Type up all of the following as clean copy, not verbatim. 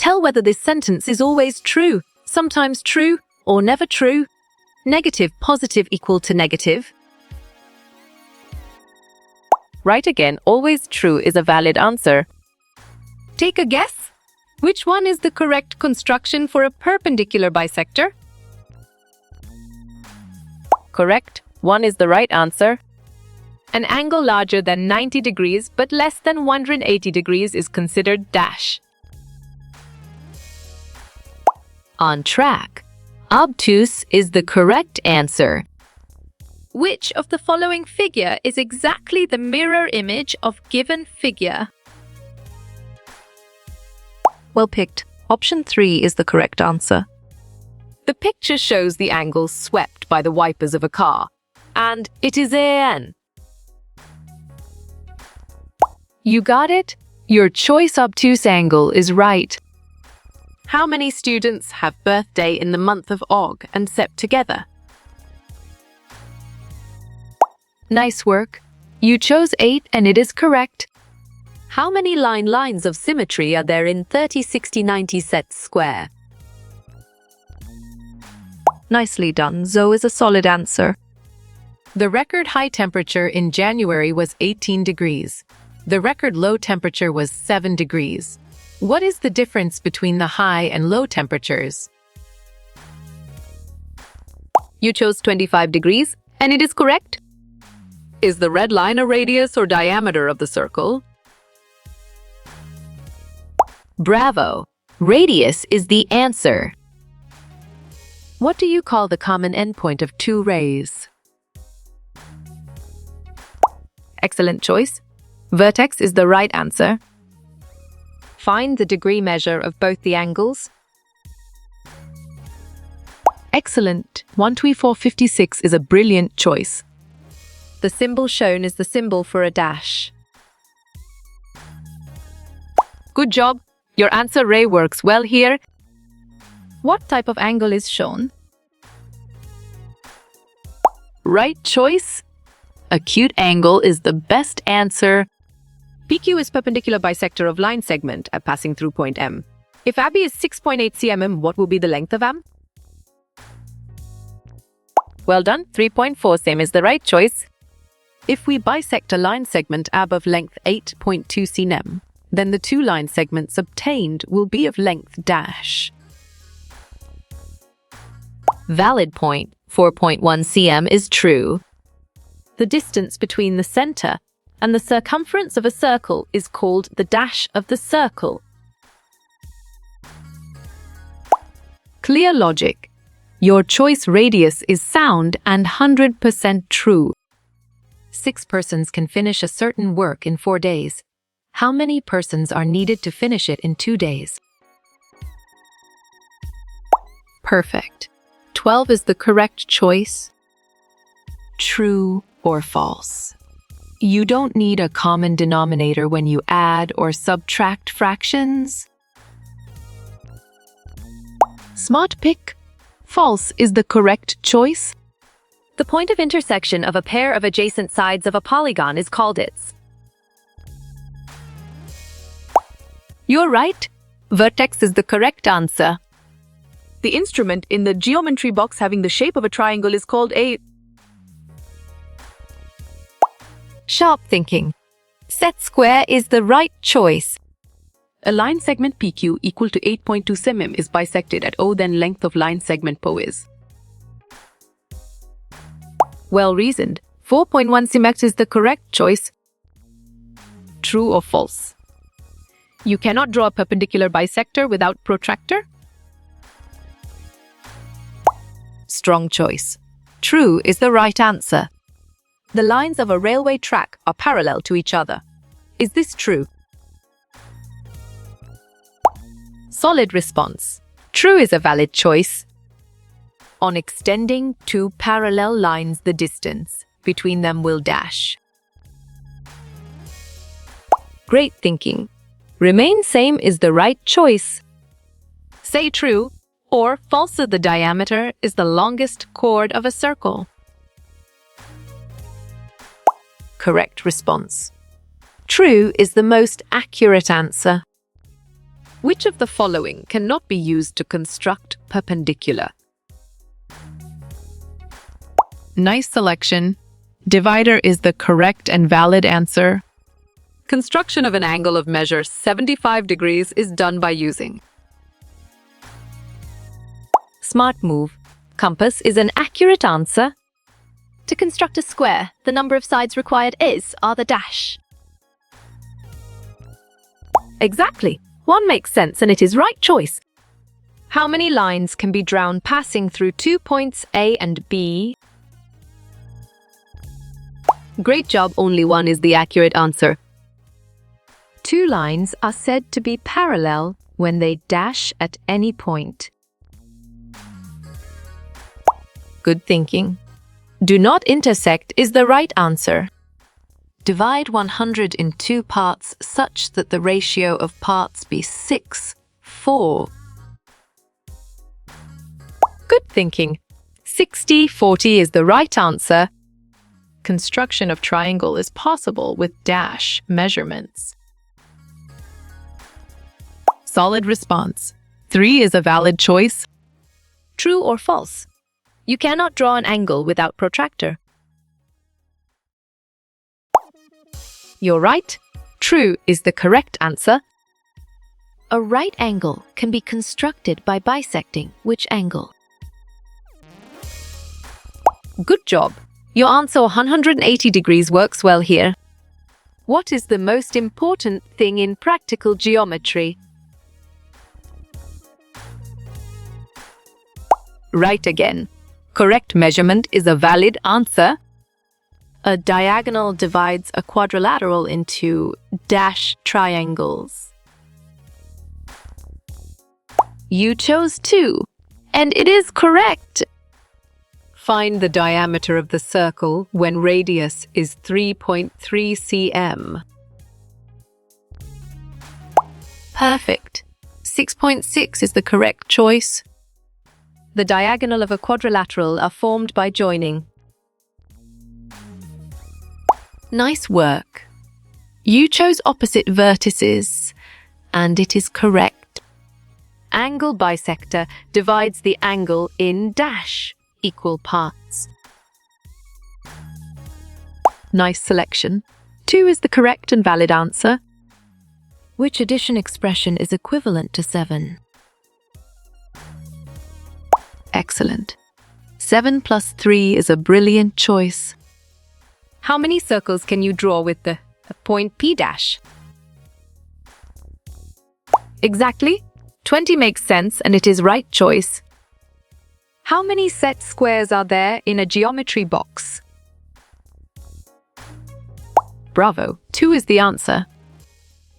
Tell whether this sentence is always true, sometimes true, or never true. Negative, positive equal to negative. Right again, always true is a valid answer. Take a guess. Which one is the correct construction for a perpendicular bisector? Correct. 1 is the right answer. An angle larger than 90 degrees but less than 180 degrees is considered dash. On track. Obtuse is the correct answer. Which of the following figure is exactly the mirror image of given figure? Well picked. Option 3 is the correct answer. The picture shows the angles swept by the wipers of a car, and it is AN. You got it? Your choice obtuse angle is right. How many students have birthday in the month of Og and Sept together? Nice work. You chose 8 and it is correct. How many lines of symmetry are there in 30, 60, 90 sets square? Nicely done. Zoe is a solid answer. The record high temperature in January was 18 degrees. The record low temperature was 7 degrees. What is the difference between the high and low temperatures? You chose 25 degrees and it is correct. Is the red line a radius or diameter of the circle? Bravo! Radius is the answer. What do you call the common endpoint of two rays? Excellent choice. Vertex is the right answer. Find the degree measure of both the angles. Excellent. 12456 is a brilliant choice. The symbol shown is the symbol for a dash. Good job. Your answer ray works well here. What type of angle is shown? Right choice. Acute angle is the best answer. PQ is perpendicular bisector of line segment at passing through point M. If AB is 6.8 cm, what will be the length of AM? Well done. 3.4 cm is the right choice. If we bisect a line segment AB of length 8.2 cm, then the two line segments obtained will be of length dash. Valid point. 4.1 cm is true. The distance between the center and the circumference of a circle is called the dash of the circle. Clear logic. Your choice radius is sound and 100% true. 6 persons can finish a certain work in 4 days. How many persons are needed to finish it in 2 days? Perfect. 12 is the correct choice. True or false? You don't need a common denominator when you add or subtract fractions. Smart pick. False is the correct choice. The point of intersection of a pair of adjacent sides of a polygon is called its. You're right. Vertex is the correct answer. The instrument in the geometry box having the shape of a triangle is called a... Sharp thinking. Set square is the right choice. A line segment PQ equal to 8.2 cm is bisected at O, then length of line segment PO is. Well reasoned. 4.1 cm is the correct choice. True or false? You cannot draw a perpendicular bisector without protractor? Strong choice. True is the right answer. The lines of a railway track are parallel to each other. Is this true? Solid response. True is a valid choice. On extending two parallel lines, the distance between them will dash. Great thinking. Remain same is the right choice. Say true or false. The diameter is the longest chord of a circle. Correct response. True is the most accurate answer. Which of the following cannot be used to construct perpendicular? Nice selection. Divider is the correct and valid answer. Construction of an angle of measure 75 degrees is done by using Smart move. Compass is an accurate answer. To construct a square, the number of sides required are the dash. Exactly. One makes sense and it is right choice. How many lines can be drawn passing through 2 points A and B? Great job, only one is the accurate answer. 2 lines are said to be parallel when they dash at any point. Good thinking. Do not intersect is the right answer. Divide 100 in 2 parts such that the ratio of parts be 6:4. Good thinking. 60/40 is the right answer. Construction of triangle is possible with dash measurements. Solid response. 3 is a valid choice. True or false? You cannot draw an angle without protractor. You're right. True is the correct answer. A right angle can be constructed by bisecting which angle? Good job. Your answer 180 degrees works well here. What is the most important thing in practical geometry? Right again. Correct measurement is a valid answer. A diagonal divides a quadrilateral into dash triangles. You chose 2, and it is correct. Find the diameter of the circle when radius is 3.3 cm. Perfect. 6.6 is the correct choice. The diagonal of a quadrilateral are formed by joining. Nice work. You chose opposite vertices, and it is correct. Angle bisector divides the angle in dash equal parts. Nice selection. 2 is the correct and valid answer. Which addition expression is equivalent to 7? Excellent. 7 plus 3 is a brilliant choice. How many circles can you draw with the point P dash? Exactly. 20 makes sense and it is right choice. How many set squares are there in a geometry box? Bravo. 2 is the answer.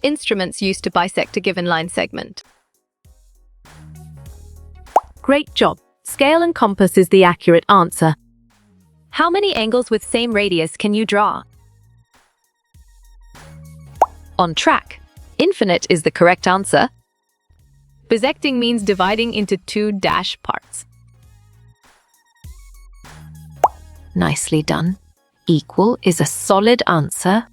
Instruments used to bisect a given line segment. Great job. Scale and compass is the accurate answer. How many angles with same radius can you draw? On track. Infinite is the correct answer. Bisecting means dividing into 2 dash parts. Nicely done. Equal is a solid answer.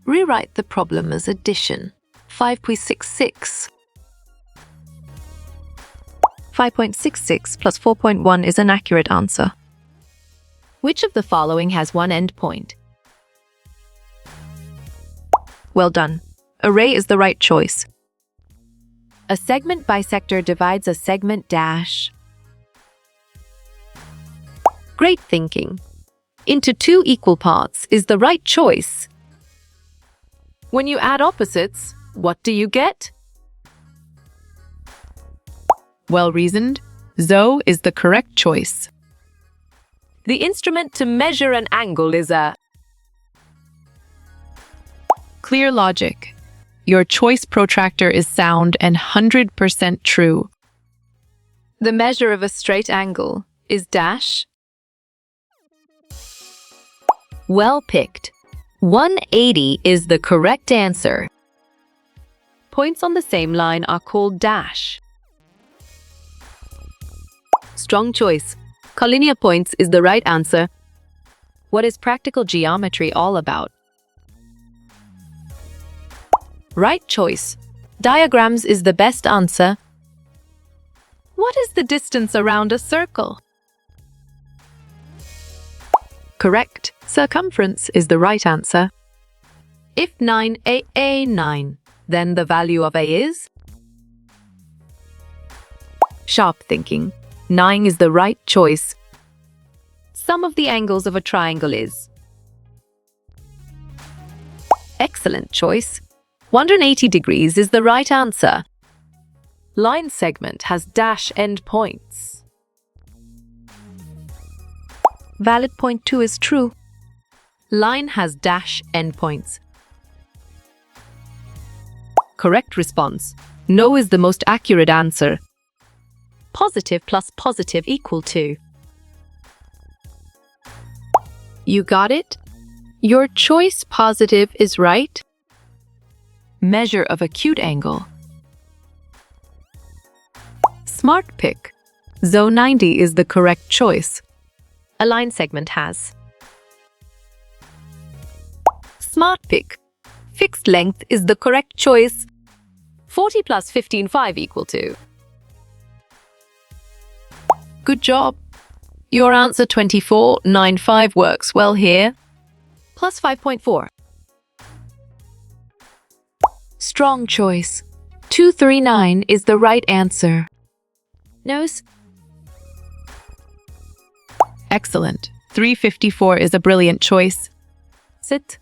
Rewrite the problem as addition. 5.66. 5.66 plus 4.1 is an accurate answer. Which of the following has one endpoint? Well done. Array is the right choice. A segment bisector divides a segment dash. Great thinking. Into 2 equal parts is the right choice. When you add opposites, what do you get? Well reasoned. Zo is the correct choice. The instrument to measure an angle is a... Clear logic. Your choice protractor is sound and 100% true. The measure of a straight angle is dash. Well picked. 180 is the correct answer. Points on the same line are called dash. Strong choice. Collinear points is the right answer. What is practical geometry all about? Right choice. Diagrams is the best answer. What is the distance around a circle? Correct. Circumference is the right answer. If 9a 9, then the value of a is? Sharp thinking. 9 is the right choice. Sum of the angles of a triangle is? Excellent choice. 180 degrees is the right answer. Line segment has dash end points. Valid point 2 is true. Line has dash endpoints. Correct response. No is the most accurate answer. Positive plus positive equal to. You got it? Your choice positive is right. Measure of acute angle. Smart pick. Zo 90 is the correct choice. A line segment has. Smart pick. Fixed length is the correct choice. 40 plus 15.5 equal to. Good job. Your answer 24.95 works well here. Plus 5.4. Strong choice. 239 is the right answer. Nose. Excellent. 354 is a brilliant choice. Sit.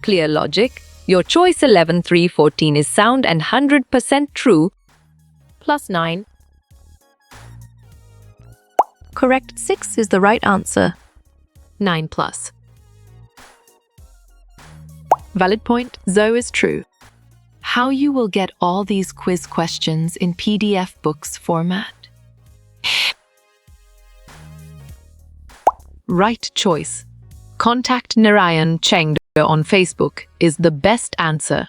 Clear logic. Your choice 11 3 14 is sound and 100% true. Plus 9. Correct 6 is the right answer. 9 plus. Valid point. Zo is true. How you will get all these quiz questions in PDF books format? Right choice. Contact Narayan Chengde on Facebook is the best answer.